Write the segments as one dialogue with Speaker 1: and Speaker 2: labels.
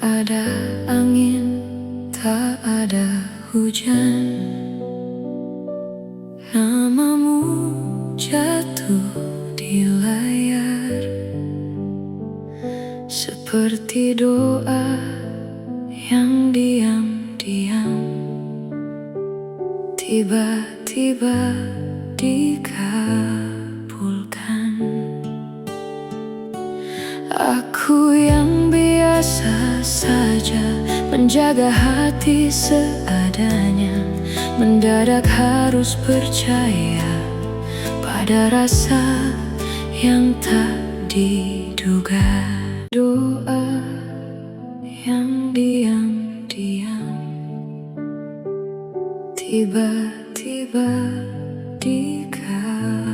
Speaker 1: ada angin, tak ada hujan. Namamu jatuh di layar, seperti doa yang diam-diam tiba-tiba dikabulkan. Aku yang biasa saja menjaga hati seadanya, mendadak harus percaya pada rasa yang tak diduga. Doa yang diam-diam tiba-tiba dikabulkan.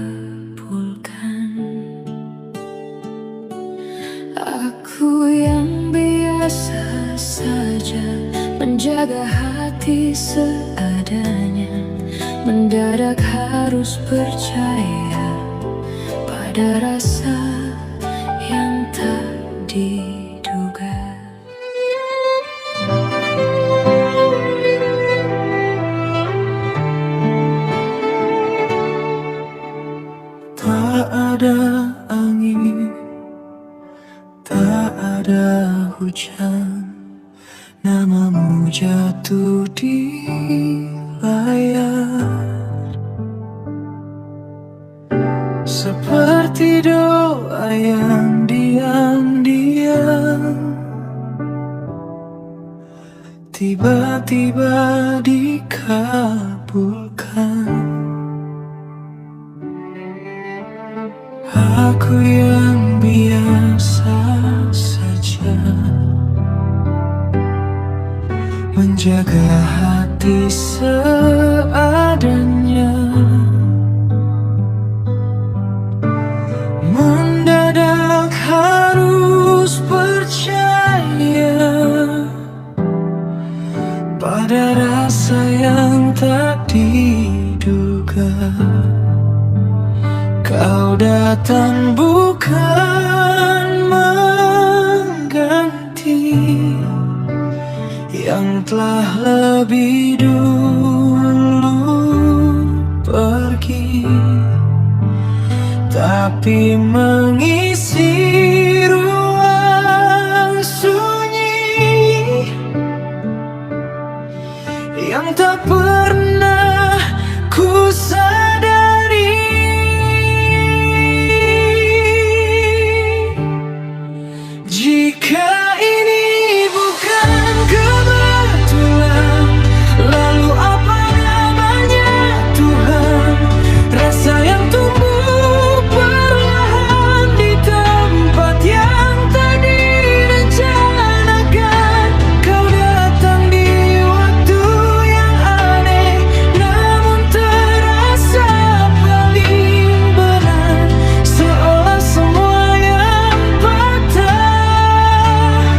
Speaker 1: Aku yang biasa saja menjaga hati seadanya, mendadak harus percaya pada rasa yang tak diduga.
Speaker 2: Tak ada angin, tak ada hujan, namamu jatuh di layar, seperti doa yang diam-diam tiba-tiba dikabulkan. Aku yang biasa saja menjaga hati seadanya, mendadak harus percaya pada rasa yang tak diduga. Kau datang bukan mengganti yang telah lebih dulu pergi, tapi mengisi ruang sunyi yang tak pernah ku sadari. Jika ini bukan kebetulan, lalu apa namanya Tuhan? Rasa yang tumbuh perlahan di tempat yang tak direncanakan. Kau datang di waktu yang aneh, namun terasa paling benar, seolah semua yang patah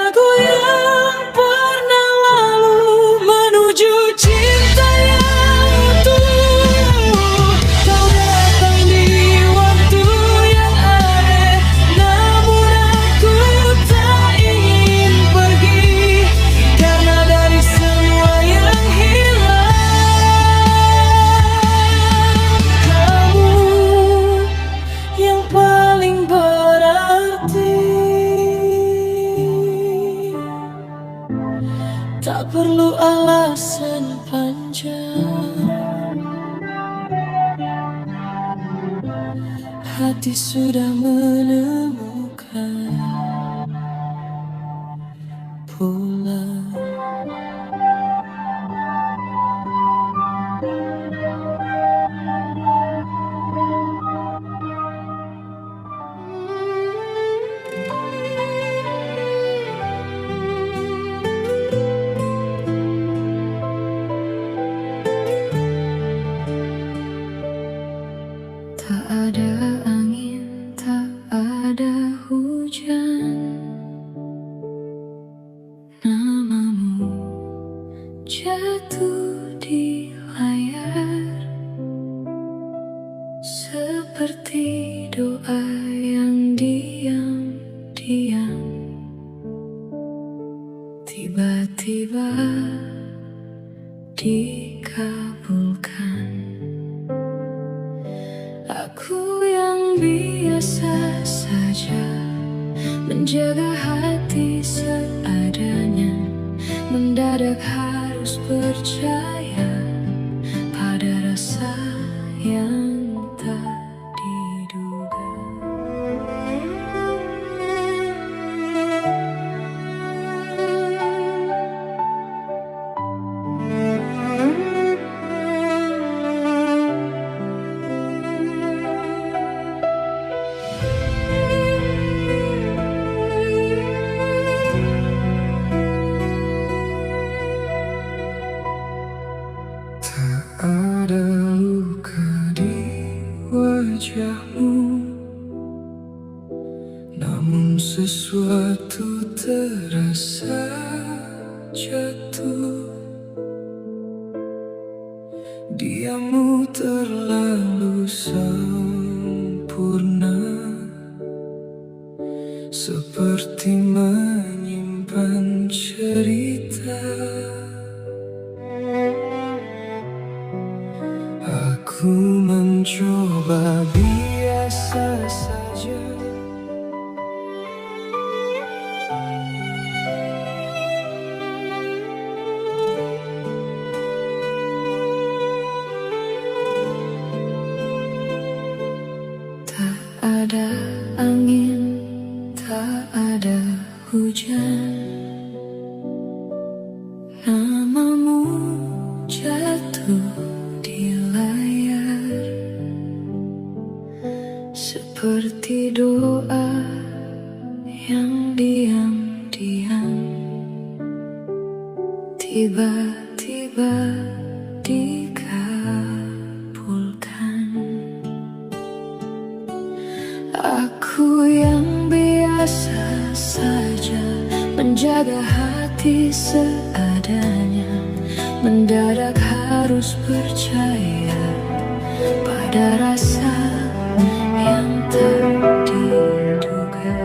Speaker 2: lagu yang pernah lalu menuju cinta yang utuh. Kau datang di waktu yang aneh, namun aku tak ingin pergi, karena dari semua yang hilang, kamu yang paling berarti. Tak perlu alasan panjang, hati sudah menemukan pulang.
Speaker 1: Tak ada angin, tak ada hujan, namamu jatuh di layar, seperti doa yang diam-diam tiba-tiba dikabulkan. Aku yang biasa saja menjaga hati seadanya, mendadak harus percaya pada rasa yang tak diduga.
Speaker 2: Ada luka di wajahmu, namun sesuatu terasa jatuh. Diammu terlalu sempurna, seperti menyimpan cerita. Aku mencoba biasa saja,
Speaker 1: Tak ada angin, tak ada hujan, namamu jatuh di layar, seperti doa yang diam-diam tiba-tiba dikabulkan. Aku yang biasa saja menjaga hati seadanya, mendadak harus percaya pada rasa yang tak diduga.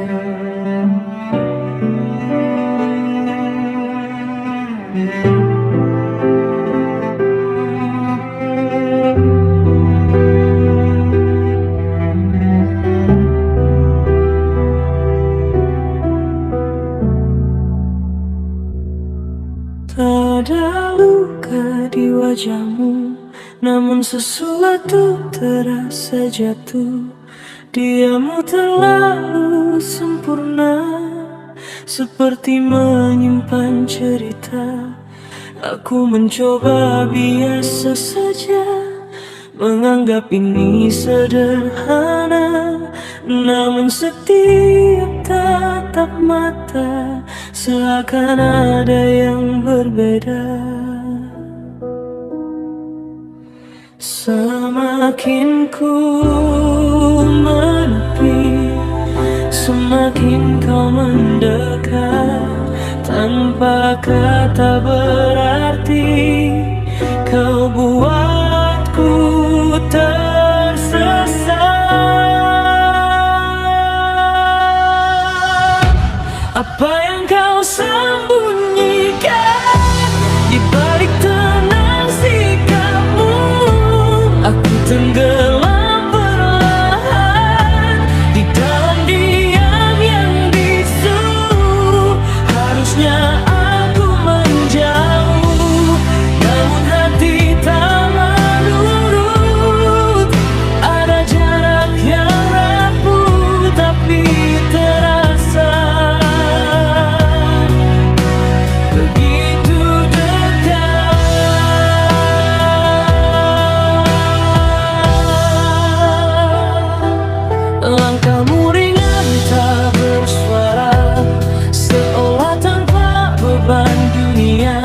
Speaker 2: tak ada luka di wajahmu, namun sesuatu terasa jatuh. Diammu terlalu sempurna, seperti menyimpan cerita. Aku mencoba biasa saja, menganggap ini sederhana, namun setiap tatap mata seakan ada yang berbeda. Semakin ku menepi, semakin kau mendekat. tanpa kata berarti. Kau buatku tersesat. Apa yang kau sembunyikan di balik tenang sikapmu? Aku tenggelam perlahan di dalam diam yang bisu. Harusnya aku menjauh, namun hati tak menurut. Ada jarak yang rapuh tapi terasa begitu dekat. Langkahmu ringan tak bersuara, seolah tanpa beban dunia.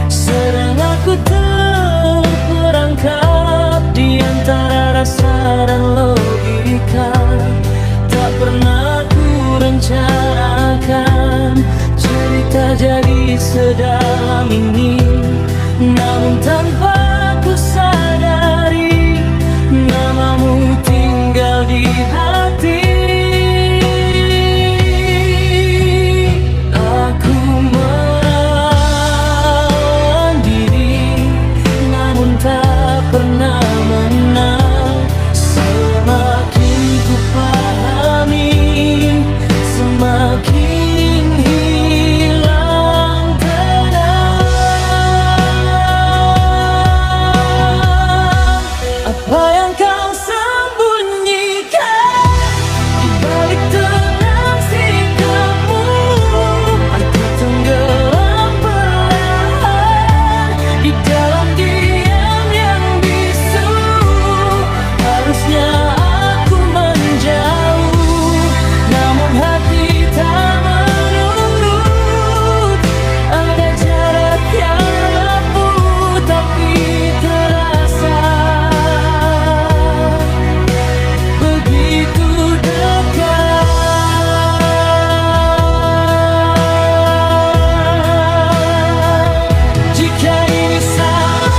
Speaker 2: Sedang aku terperangkap di antara rasa dan logika. Tak pernah ku rencanakan cerita jadi sedalam ini, namun tanpa ku sadari namamu tinggal di hati. Aku menahan diri, namun tak pernah menang. Semakin ku pahami, semakin hilang tenang. Apa yang kau sembunyikan di balik tenang sikapmu? Aku tenggelam perlahan di dalam diam yang bisu. Harusnya aku menjauh, namun hati tak menurut. Ada jarak yang rapuh tapi terasa begitu dekat. Jika ini salah,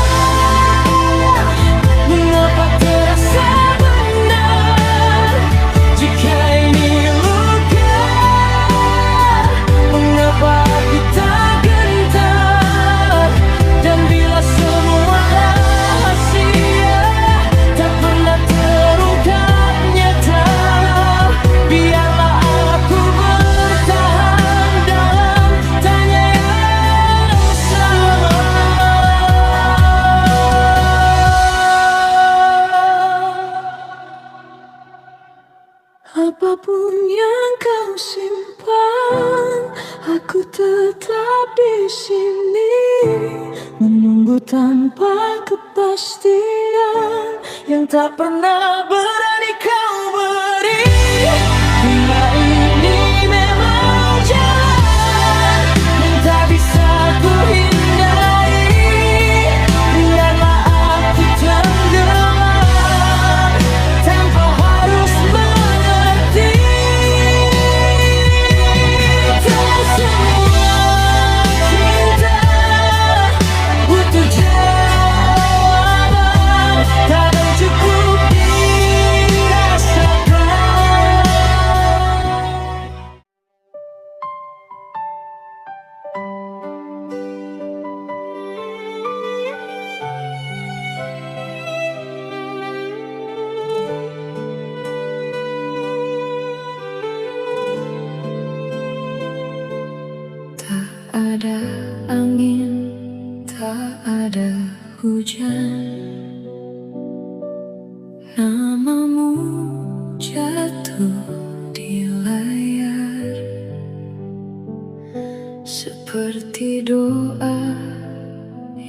Speaker 2: mengapa terasa benar? Jika ini luka, mengapa aku tak gentar? Dan bila semua rahasia tak pernah terungkap nyata, biarlah aku bertahan dalam tanya yang sama. Apapun yang kau simpan, aku tetap di sini menunggu tanpa kepastian yang tak pernah berani kau beri. Bila ini memang jalan yang tak bisa ku hindari, biarlah aku tenggelam tanpa harus mengerti. Tak semua cinta butuh jawaban, kadang cukup dirasakan.
Speaker 1: Tak ada angin, tak ada hujan, namamu jatuh di layar seperti doa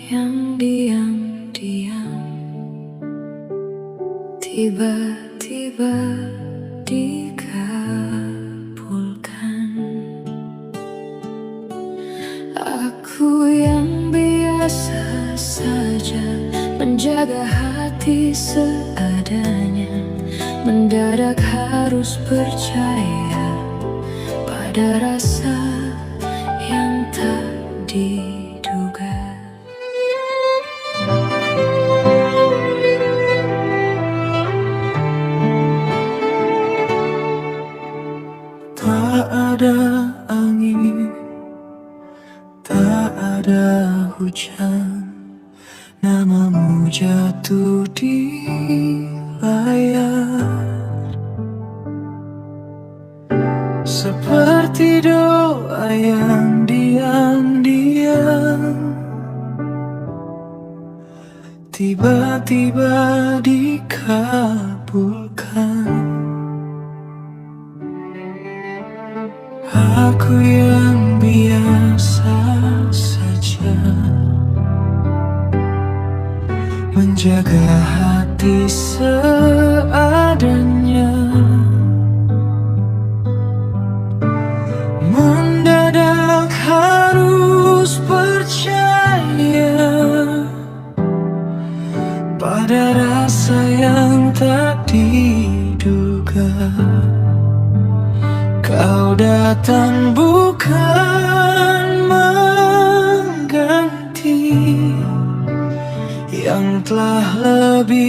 Speaker 1: yang diam-diam tiba-tiba dikabulkan. Aku yang biasa saja menjaga hati seadanya, mendadak harus percaya pada rasa yang tak diduga.
Speaker 2: Tak ada angin, tak ada hujan, namamu jatuh di layar. Seperti doa yang diam-diam tiba-tiba dikabulkan. Aku yang biasa saja menjaga hati seadanya. Mendadak harus percaya pada rasa yang tak diduga. Kau datang bukan mengganti yang telah lebih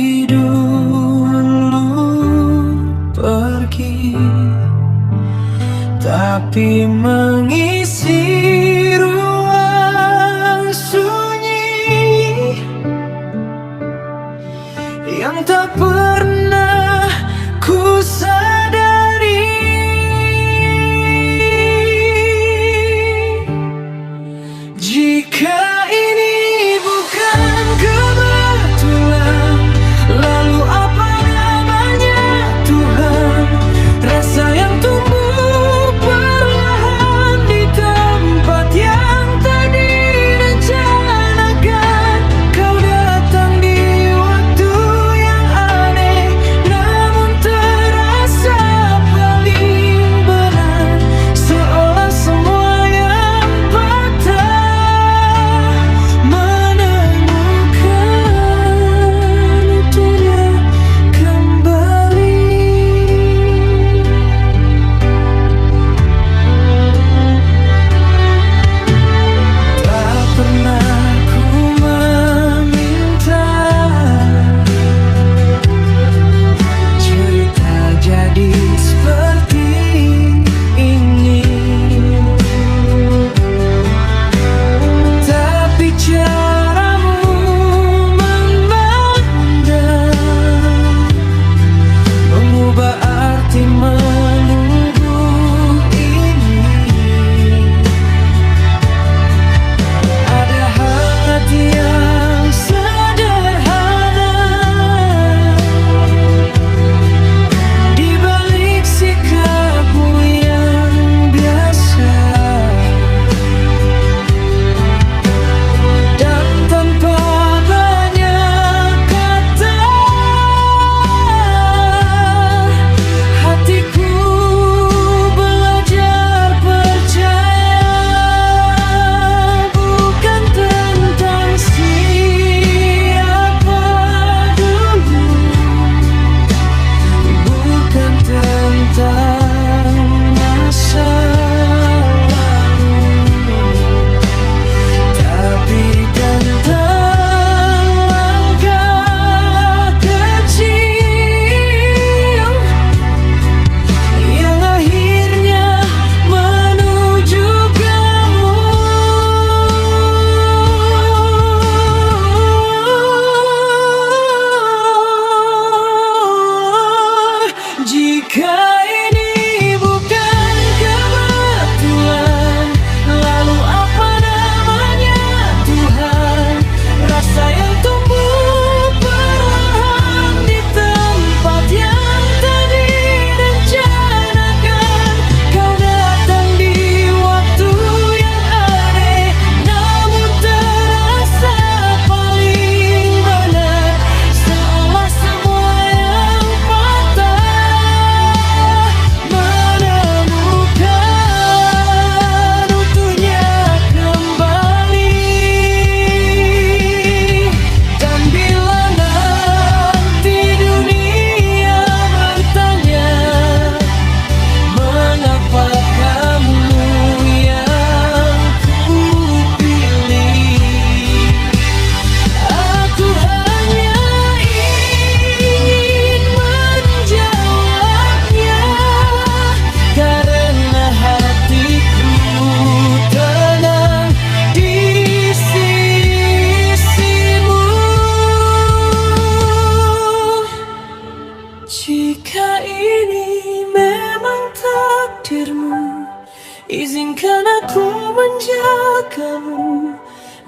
Speaker 2: menjagamu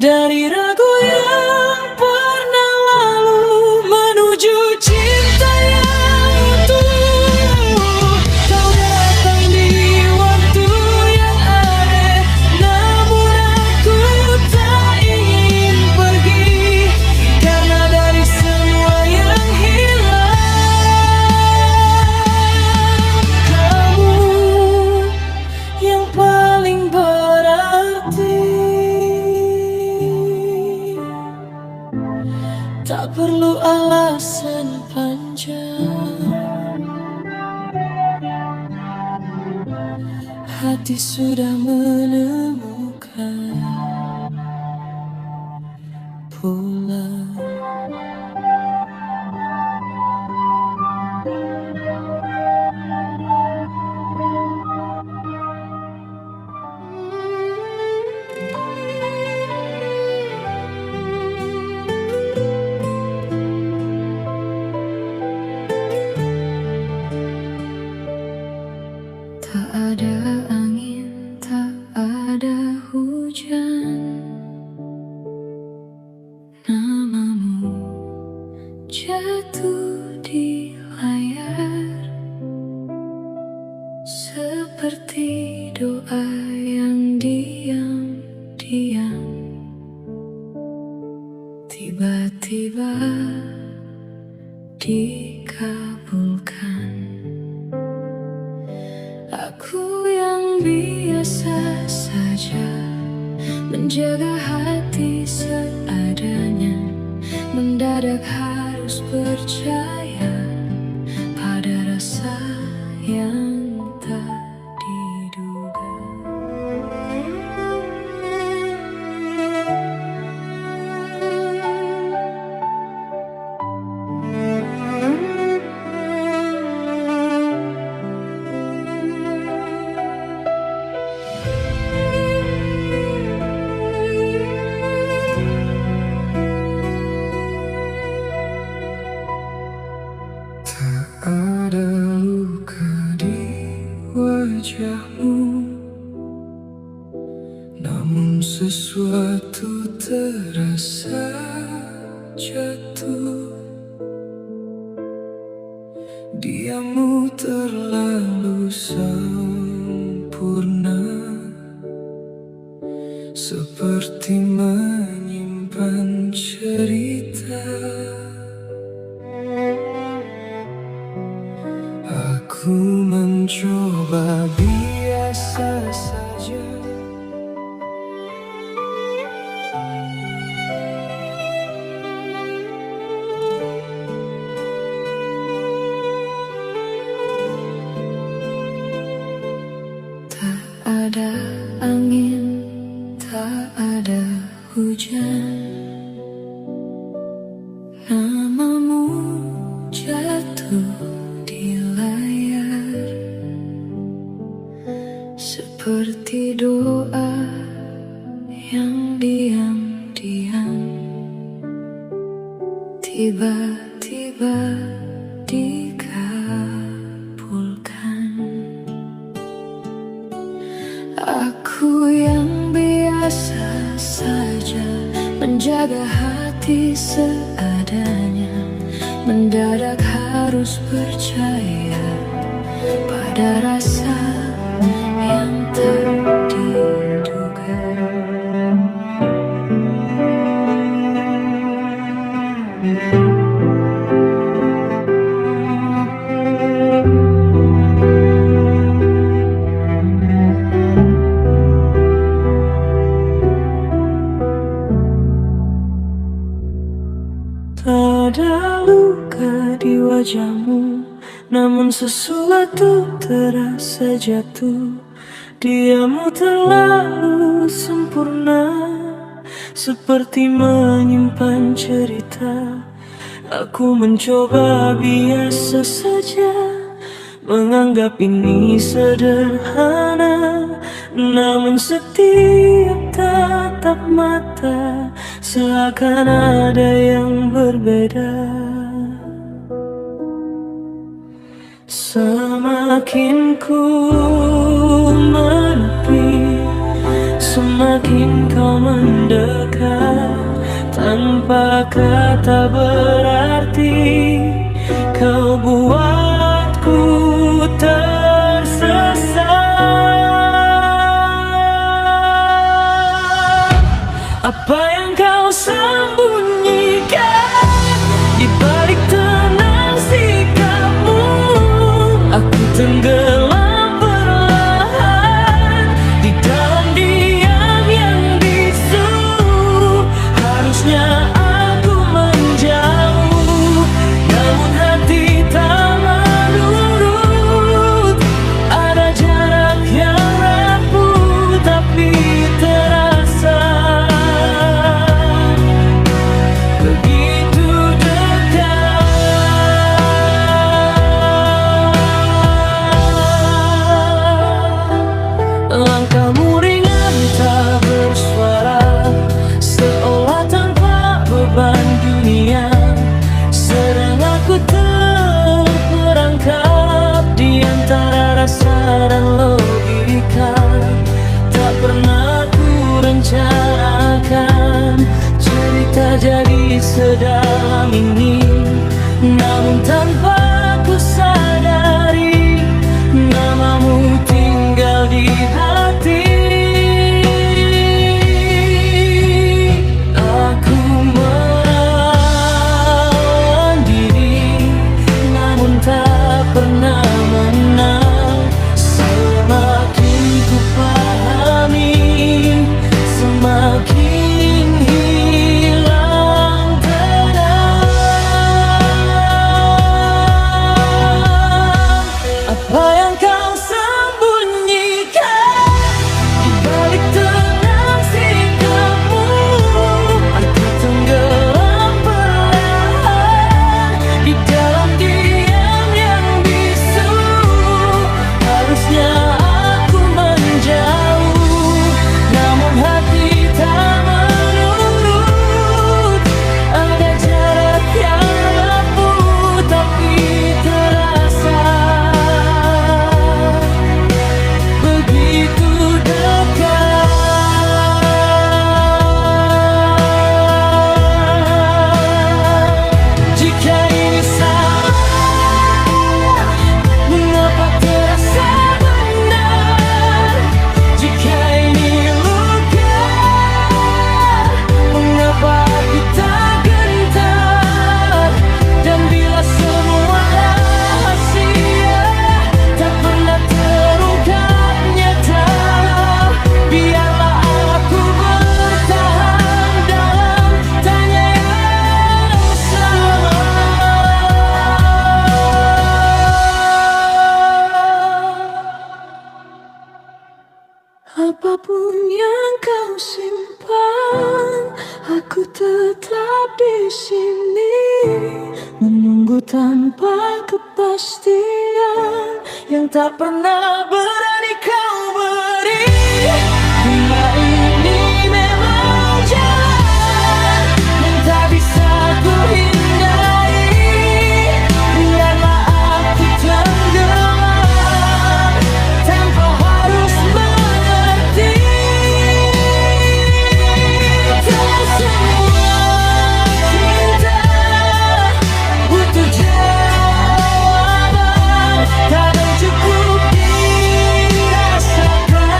Speaker 2: dari ragu yang pernah lalu menuju cinta yang utuh. Kau datang di waktu yang ada, namun aku tak ingin pergi, karena dari semua yang hilang, kamu yang paling berarti. Tak perlu alasan panjang, hati sudah menemukan pulang.
Speaker 1: Tak ada angin, tak ada hujan, namamu jatuh di layar, seperti doa yang diam-diam tiba-tiba dikabulkan. Aku yang biasa saja menjaga hati seadanya, mendadak harus percaya pada rasa yang tak diduga.
Speaker 2: Ada luka di wajahmu, namun sesuatu terasa jatuh. Diammu terlalu sempurna, seperti menyimpan cerita. Aku mencoba biasa saja,
Speaker 1: Tak ada angin, tak ada hujan, namamu jatuh di layar, seperti doa yang diam-diam tiba-tiba dikabulkan. Aku yang biasa saja menjaga hati seadanya, mendadak harus percaya pada rasa yang tak diduga.
Speaker 2: tak ada luka di wajahmu, namun sesuatu terasa jatuh. Diammu terlalu sempurna, seperti menyimpan cerita. Aku mencoba biasa saja, menganggap ini sederhana, namun setiap tatap mata seakan ada yang berbeda. Semakin ku menepi, semakin kau mendekat. Tanpa kata berarti kau buatku tersesat. Apa yang kau sembunyikan di balik tenang sikapmu? Aku tenggelam perlahan di dalam diam yang bisu. Harusnya aku menjauh, namun hati tak menurut. Ada jarak yang rapuh tapi terasa begitu dekat. Langkahmu ringan tak bersuara, seolah tanpa beban dunia. Sedang aku terperangkap di antara rasa dan logika. Tak pernah ku rencanakan cerita jadi sedalam ini, namun tanpa ku sadari namamu tinggal di hati. Aku melawan diri, namun tak pernah menang. Semakin ku pahami, semakin hilang tenang. Apa yang kau sembunyikan di balik tenang sikapmu? Aku tenggelam perlahan di dalam diam yang bisu. Harusnya aku menjauh, namun hati tak menurut. Ada jarak yang rapuh tapi terasa begitu dekat. Jika ini salah, mengapa terasa benar? Jika ini luka, mengapa aku tak gentar? Dan bila semua rahasia tak pernah terungkap nyata, biarlah aku bertahan dalam tanya yang sama. Apapun yang kau simpan, aku tetap di sini menunggu tanpa kepastian yang tak pernah berani kau beri. Bila ini memang jalan yang tak bisa ku hindari, biarlah aku tenggelam tanpa harus mengerti. Tak semua cinta butuh jawaban, kadang cukup dirasakan.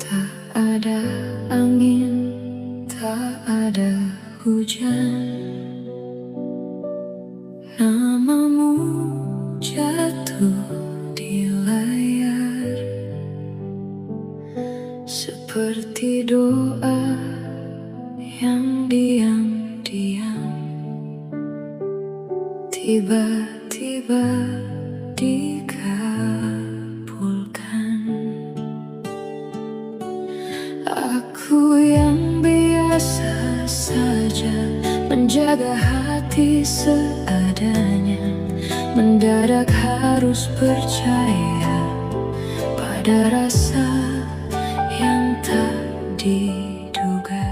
Speaker 1: Tak ada angin, tak ada hujan, namamu jatuh di layar seperti doa yang diam-diam tiba-tiba dikabulkan. Aku yang biasa saja menjaga hati seadanya, mendadak harus percaya Ada rasa yang tak diduga.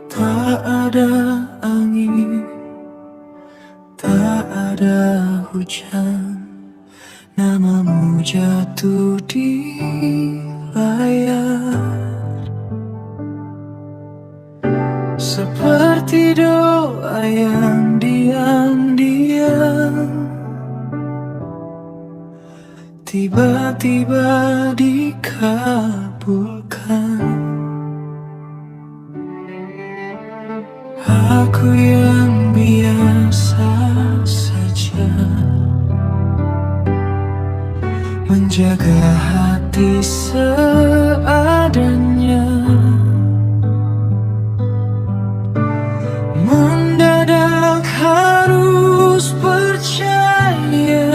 Speaker 2: Tak ada angin, tak ada hujan, namamu jatuh di layar. Seperti doa yang diam-diam tiba-tiba dikabulkan. Aku yang biasa saja menjaga hati seadanya. Mendadak harus percaya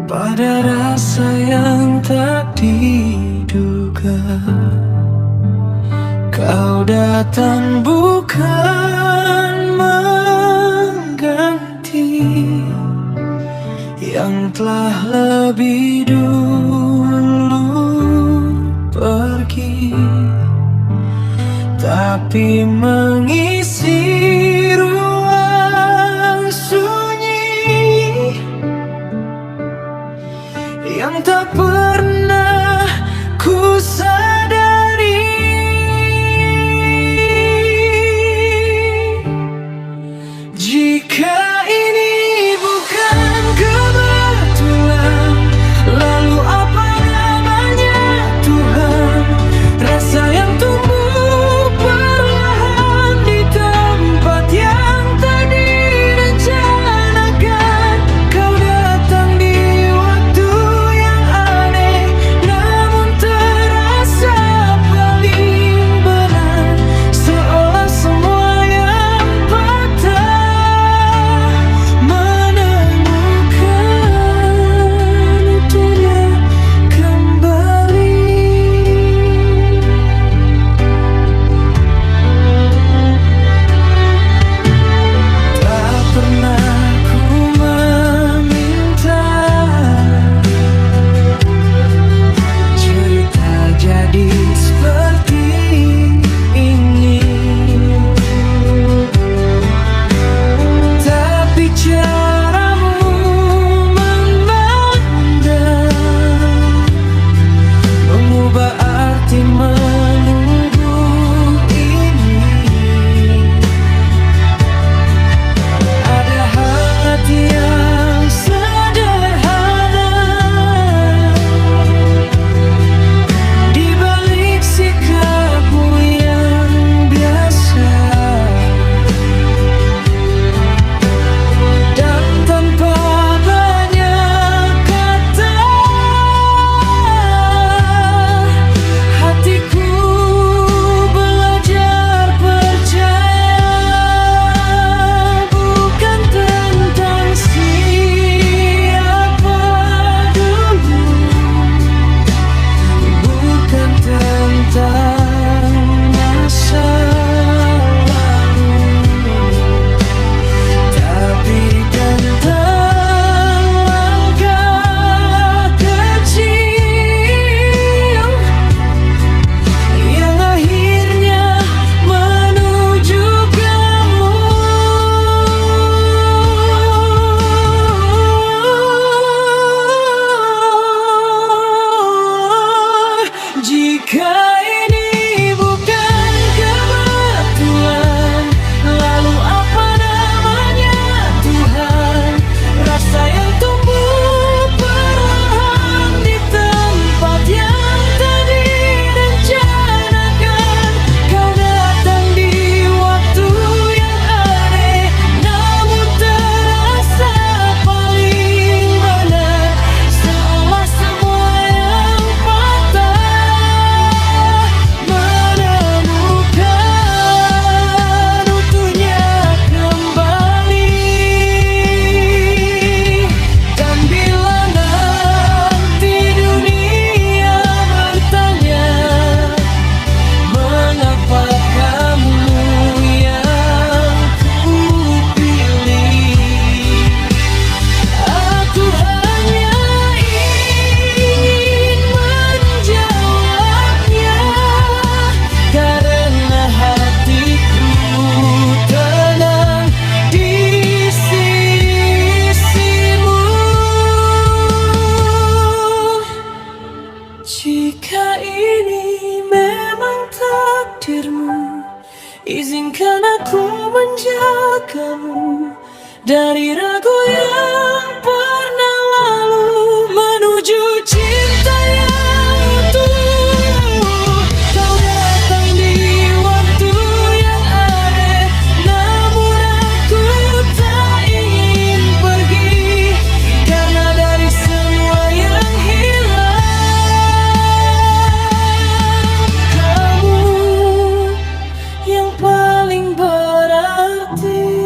Speaker 2: pada rasa yang tak diduga. Kau datang bukan mengganti yang telah lebih dulu pergi, tapi mengisi ruang sunyi yang tak pernah ku sadari. Jika ini bukan kebetulan, lalu apa namanya Tuhan? Rasa yang tumbuh perlahan di tempat Izinkan aku menjagamu dari ragu yang pernah lalu, menuju cinta yang utuh. Kau datang di waktu yang aneh, namun aku tak ingin pergi, karena dari semua yang hilang, kamu yang paling berarti.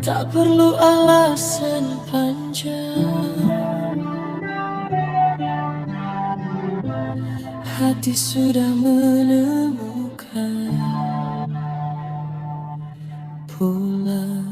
Speaker 2: Tak perlu alasan panjang, hati sudah menemukan pulang.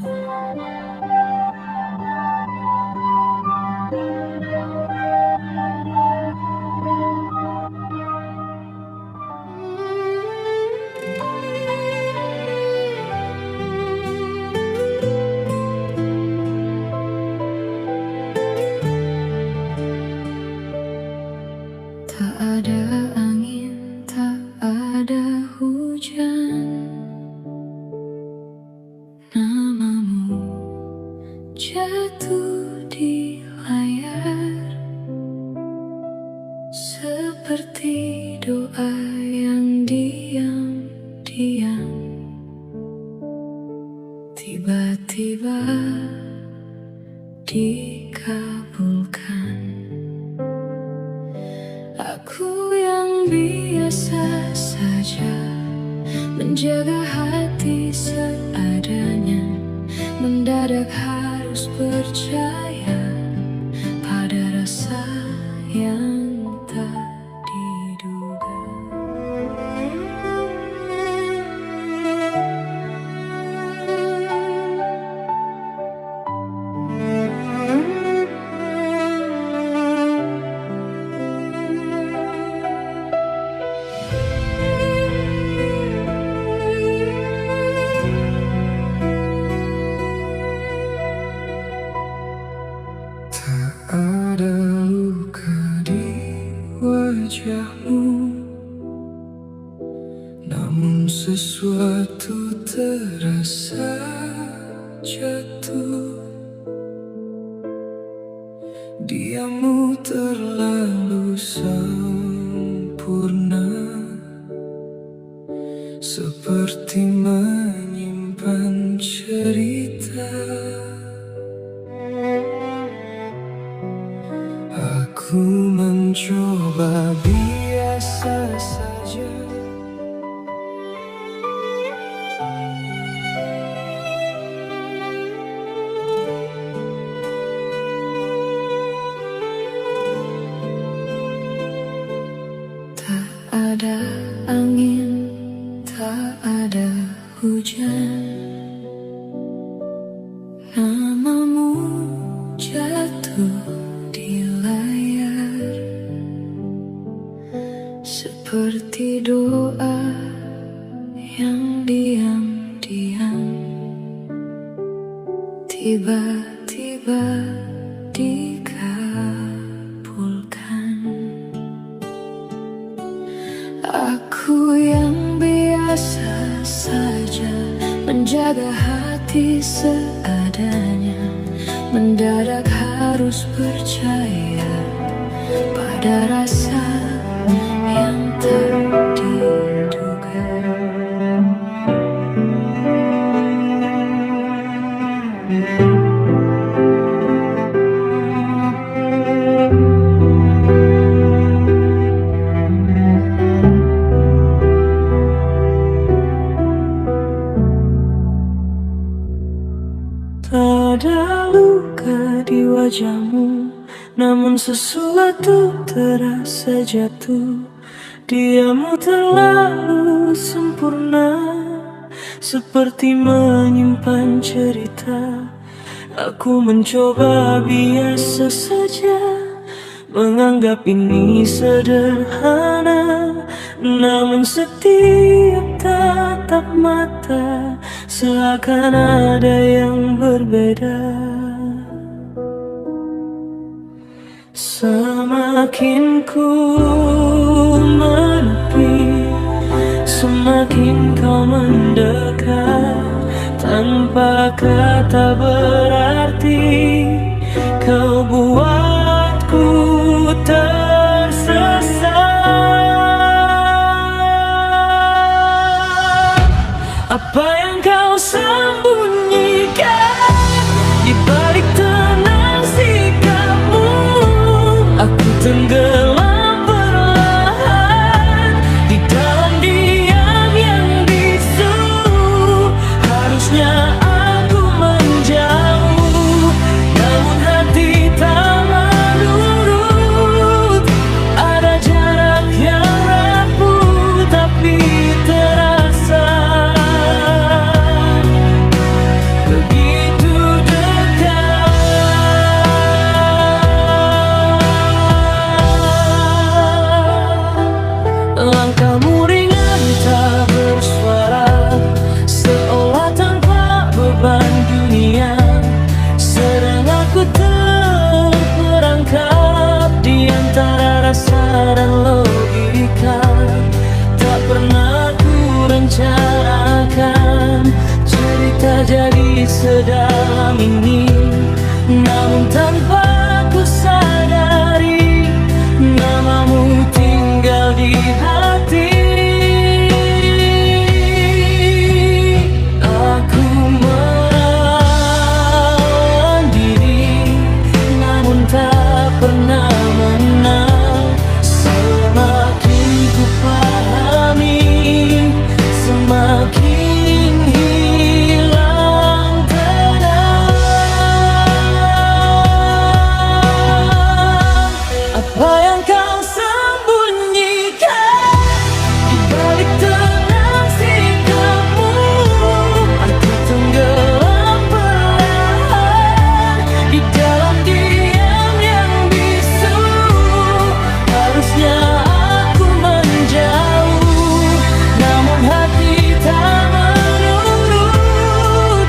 Speaker 1: Tak ada angin, tak ada hujan, namamu jatuh di layar, seperti doa yang diam-diam tiba-tiba dikabulkan. Aku yang biasa saja menjaga hati seadanya, mendadak harus percaya pada rasa yang tak diduga.
Speaker 2: Ada luka di wajahmu, namun sesuatu terasa jatuh. Diammu terlalu sempurna, seperti menyimpan cerita. Aku mencoba biasa saja,
Speaker 1: Tak ada angin, tak ada hujan, namamu jatuh di layar, seperti doa yang diam-diam tiba-tiba dikabulkan. Aku yang biasa saja menjaga hati seadanya, mendadak harus percaya pada rasa yang tak diduga.
Speaker 2: tak ada luka di wajahmu, namun sesuatu terasa jatuh. Diammu terlalu sempurna, seperti menyimpan cerita. Aku mencoba biasa saja, menganggap ini sederhana, namun setiap tatap mata seakan ada yang berbeda. Semakin ku menepi, Apa kata berarti kau buatku tersesat? Apa yang kau sembunyikan di balik tenang sikapmu? Aku tenggelam perlahan di dalam diam yang bisu. Harusnya aku menjauh, namun hati tak menurut. Ada jarak yang rapuh tapi terasa begitu dekat. Langkahmu ringan tak bersuara, seolah tanpa beban dunia. Sedang aku terperangkap di antara rasa dan logika. Tak pernah ku rencanakan cerita jadi sedalam ini, namun tanpa ku sadari namamu tinggal di hati. Aku melawan diri, namun tak pernah menang. Semakin ku pahami, semakin hilang tenang. Apa yang kau sembunyikan di balik tenang sikapmu? Aku tenggelam perlahan di dalam diam yang bisu. Harusnya aku menjauh, namun hati tak menurut.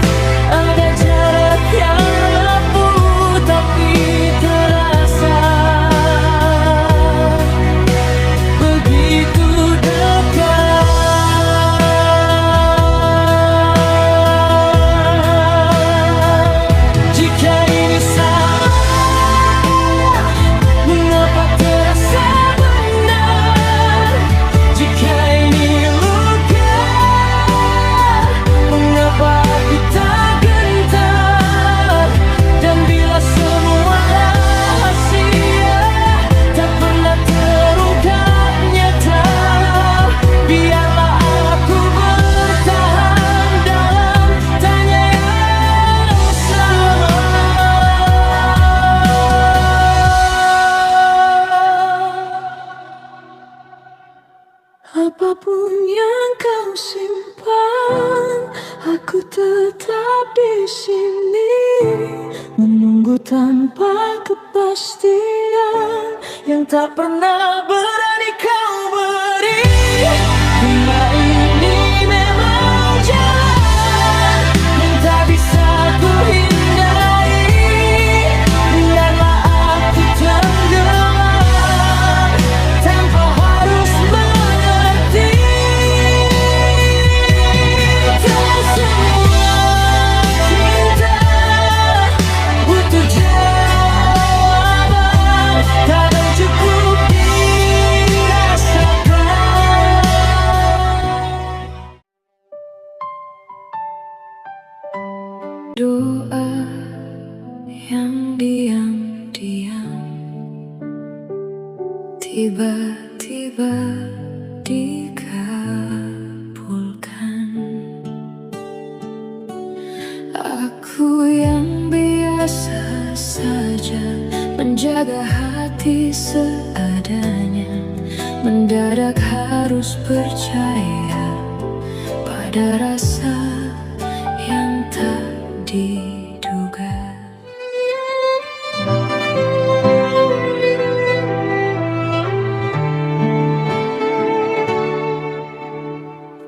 Speaker 2: Ada jarak yang rapuh tapi terasa begitu dekat. Jika ini salah, mengapa terasa benar? Jika ini luka, mengapa aku tak gentar? Dan bila semua rahasia tak pernah terungkap nyata, biarlah aku bertahan dalam tanya yang sama. Apapun yang kau simpan, aku tetap di sini menunggu tanpa kepastian yang tak pernah berani kau beri. Dunia ini memang jalan yang tak bisa ku hindari. Biarlah aku tenggelam tanpa harus mengerti. Tak semua cinta butuh jawaban, kadang cukup dirasakan.
Speaker 1: Doa yang diam-diam tiba-tiba dikabulkan. Aku yang biasa saja menjaga hati seadanya, mendadak harus percaya pada rasa yang tak diduga.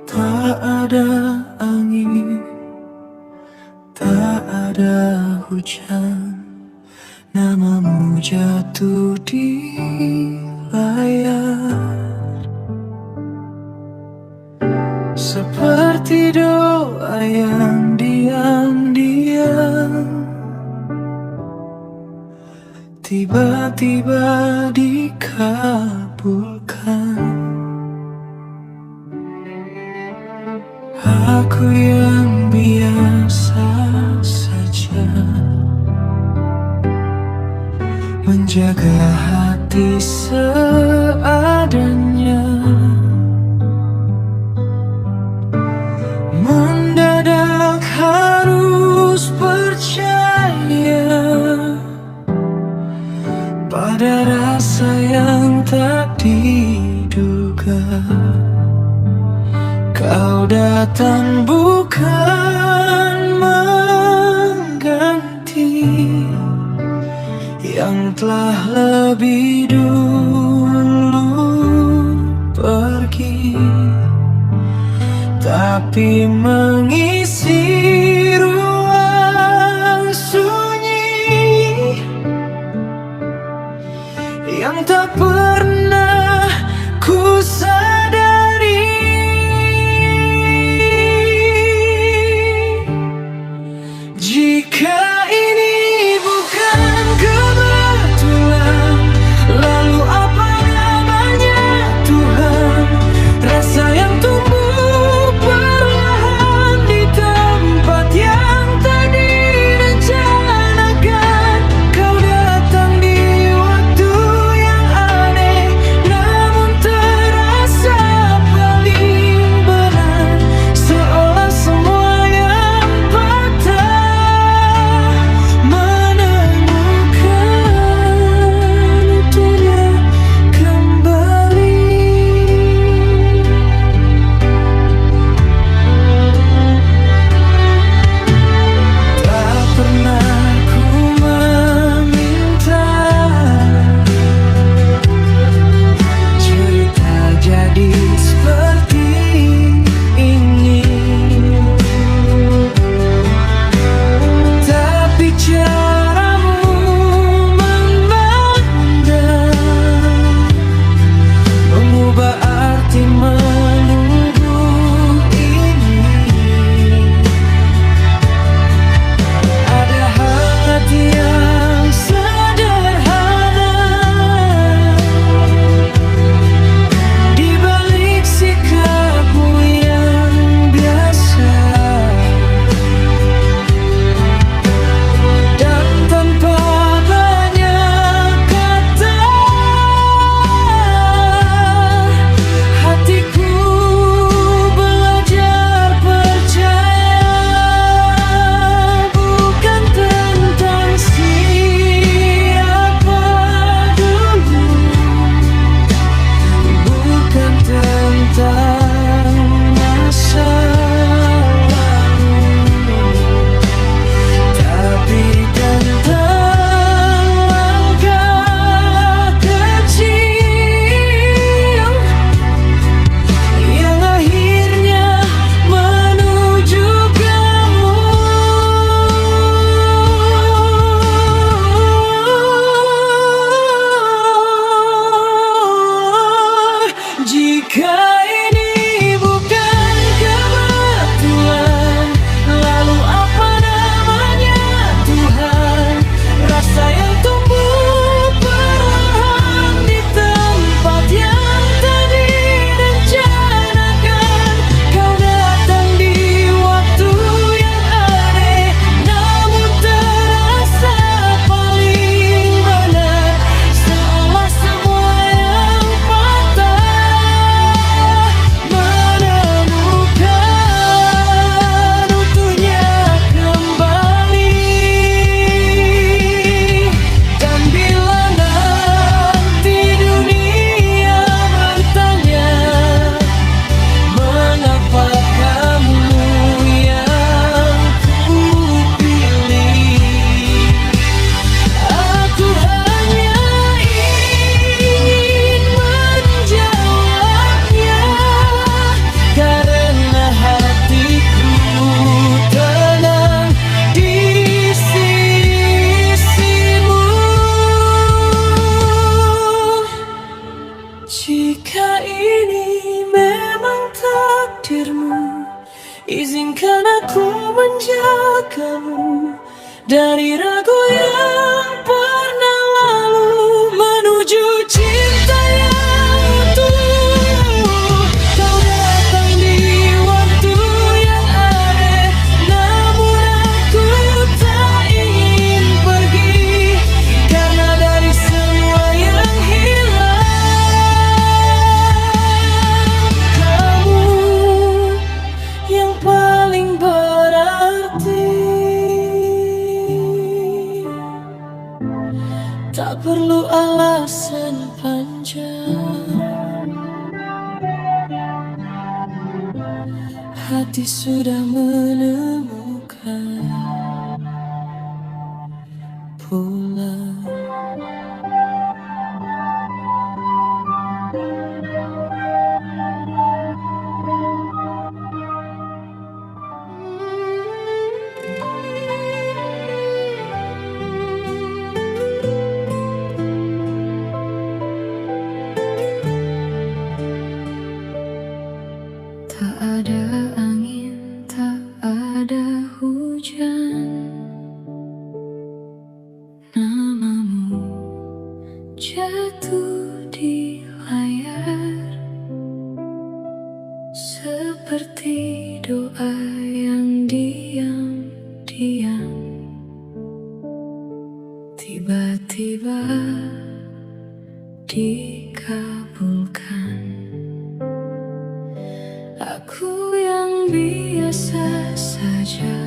Speaker 2: Tak ada angin, tak ada hujan, namamu jatuh di layar. Seperti doa yang diam tiba-tiba dikabulkan. Aku yang biasa saja menjaga hati seadanya. Mendadak harus percaya pada rasa yang tak diduga. Kau datang bukan mengganti yang telah lebih dulu pergi, tapi mengisi ruang sunyi yang tak pernah ku sadari. Jika ini bukan kebetulan, lalu apa namanya Tuhan? Rasa yang tumbuh perlahan di tempat yang tak direncanakan. Kau datang di waktu yang aneh, namun terasa paling benar. Seolah semua yang patah menemukan utuhnya kembali. Tak pernah ku meminta cerita jadi seperti ini, tapi caramu memandang mengubah arti menunggu ini. Ada hangat yang sederhana di balik sikapmu yang biasa, dan tanpa banyak kata hatiku belajar percaya. Bukan tentang siapa dulu, bukan tentang masa lalu, tapi tentang langkah kecil yang akhirnya menuju kamu. Jika ini bukan kebetulan, lalu apa namanya Tuhan? Rasa yang tumbuh perlahan di tempat yang tak direncanakan. Kau datang di waktu yang aneh, namun terasa paling benar. Seolah semua yang patah menemukan utuhnya kembali. Dan bila nanti dunia bertanya, mengapa kamu yang ku pilih, aku hanya ingin menjawabnya, karena hatiku tenang di sisimu. Jika ini memang takdirmu, izinkan aku menjagamu dari ragu yang pernah lalu. hati sudah menemukan pulang.
Speaker 1: Tak ada angin, tak ada hujan, namamu jatuh di layar, seperti doa yang diam-diam tiba-tiba dikabulkan. Aku yang biasa saja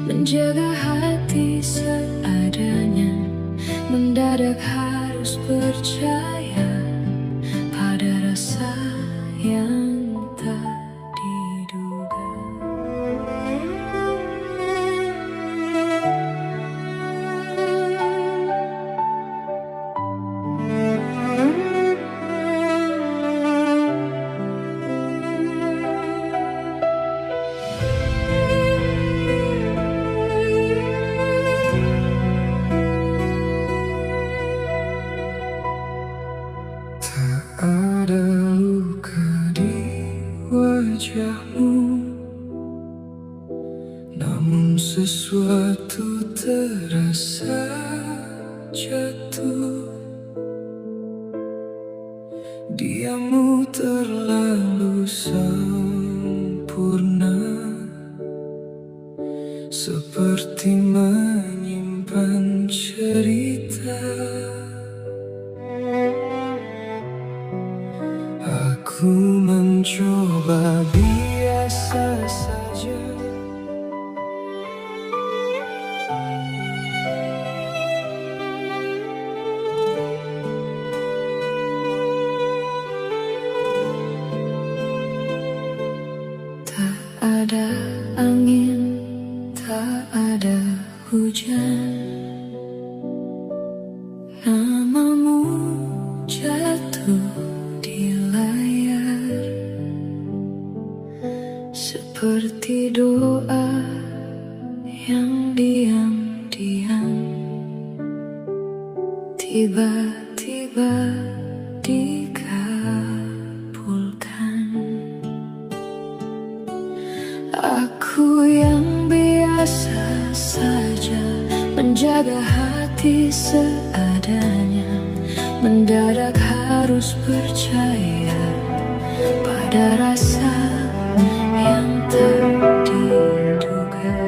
Speaker 1: menjaga hati seadanya, mendadak harus percaya pada rasa yang tak diduga.
Speaker 2: Ada luka di wajahmu, namun sesuatu terasa jatuh. Diammu terlalu sempurna, seperti menyimpan cerita. Aku mencoba biasa saja,
Speaker 1: Tak ada angin, tak ada hujan, namamu jatuh di layar, seperti doa yang diam-diam tiba-tiba dikabulkan. Aku yang biasa saja menjaga hati seadanya, mendadak harus percaya pada rasa yang tak diduga.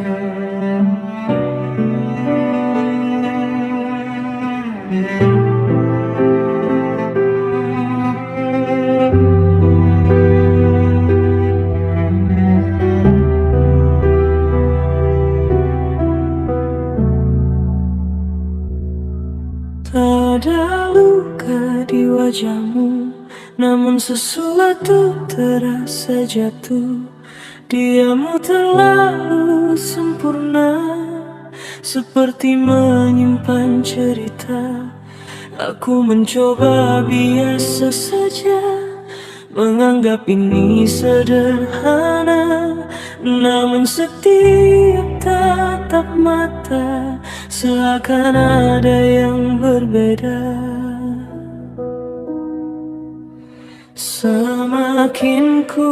Speaker 2: tak ada luka di wajahmu, namun sesuatu terasa jatuh. Diammu terlalu sempurna, seperti menyimpan cerita. Aku mencoba biasa saja, menganggap ini sederhana, namun setiap tatap mata seakan ada yang berbeda. Semakin ku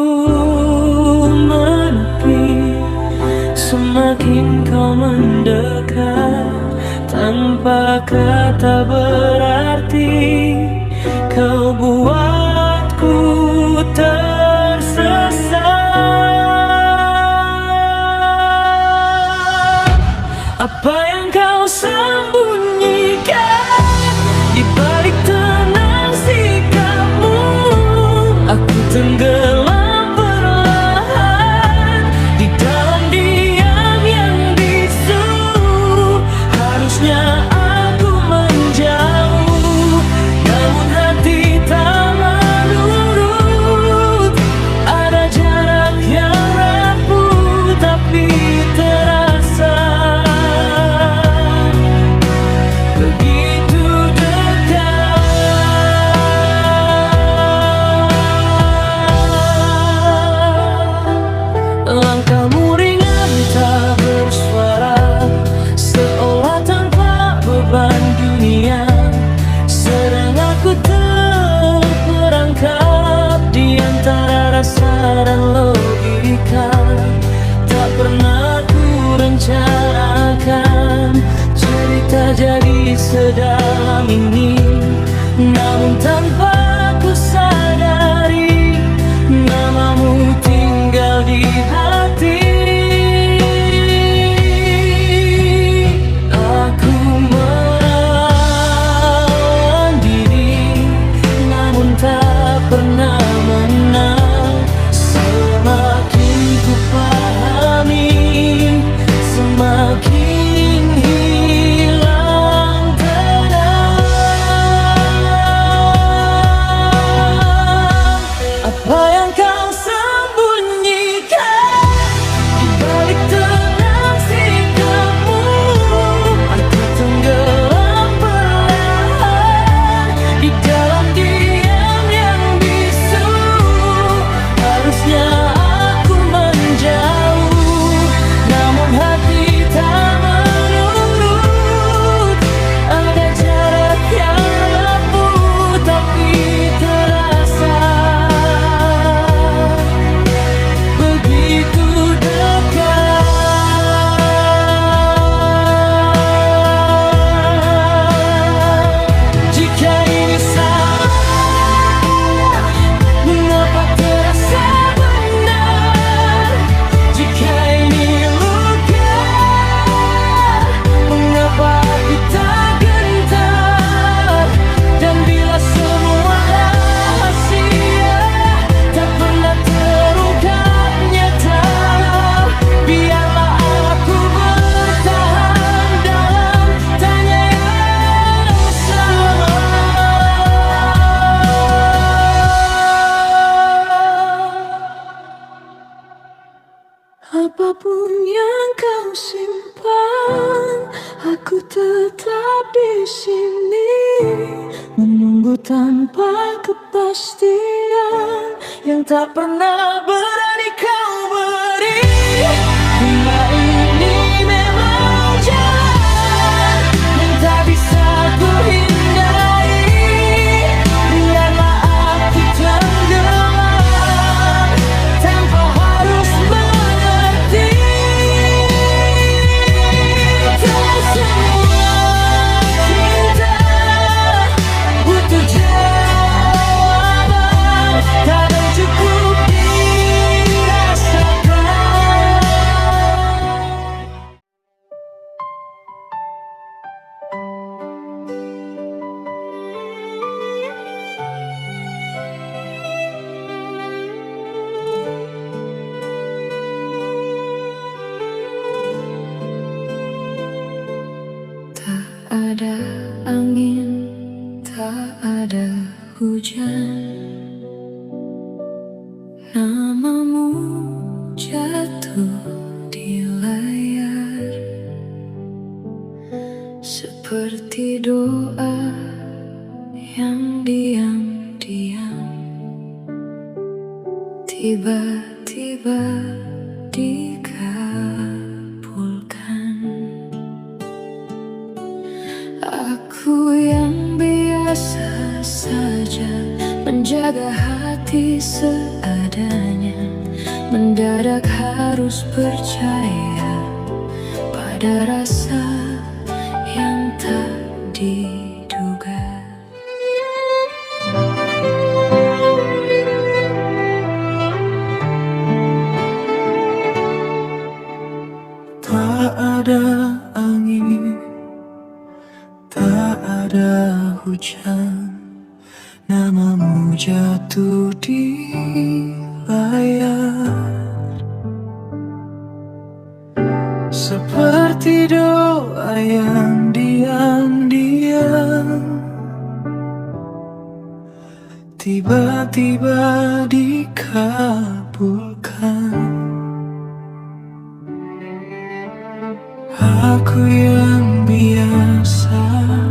Speaker 2: menepi, semakin kau mendekat. Tanpa kata berarti, kau buatku tersesat. Apa yang kau sembunyikan di balik tenang sikapmu? Aku tenggelam perlahan di dalam diam yang bisu. Harusnya aku menjauh, namun hati tak mau. di antara rasa dan logika. Tak pernah ku rencanakan cerita jadi sedalam ini, namun tanpa ku sadari namamu tinggal di hati. Aku melawan diri, namun tak pernah menang. Semakin ku pahami, semakin hilang tenang. Apa yang kau sembunyikan di balik tenang sikapmu? Aku tenggelam perlahan di dalam diam yang bisu. Harusnya aku menjauh, namun hati tak menurut. Ada jarak yang rapuh tapi terasa begitu dekat. Jika ini salah, mengapa terasa benar? Jika ini luka, mengapa aku tak gentar? Dan bila semua rahasia tak pernah terungkap nyata, biarlah aku bertahan dalam tanya yang sama. Apapun yang kau simpan, aku tetap di sini menunggu tanpa kepastian yang tak pernah berani kau beri. Bila ini memang jalan yang tak bisa ku hindari, biarlah aku tenggelam tanpa harus mengerti. Tak semua cinta butuh jawaban, kadang cukup dirasakan.
Speaker 1: Tak ada angin, tak ada hujan, namamu jatuh di layar seperti doa yang diam-diam tiba-tiba dikabulkan. Aku yang biasa saja menjaga hati seadanya, mendadak harus percaya pada rasa yang tak diduga.
Speaker 2: Tak ada angin, tak ada hujan, namamu jatuh di layar seperti doa yang diam-diam tiba-tiba dikabulkan. Aku yang biasa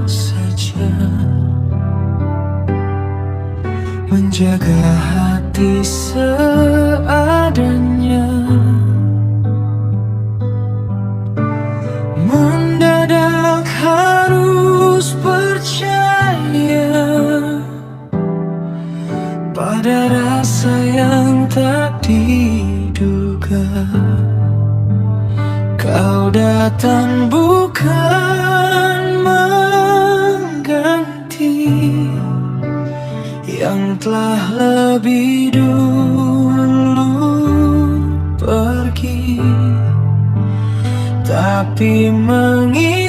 Speaker 2: saja menjaga hati seadanya, mendadak harus percaya pada rasa yang tak diduga. Kau datang bukan mengganti yang telah lebih dulu pergi, tapi mengingat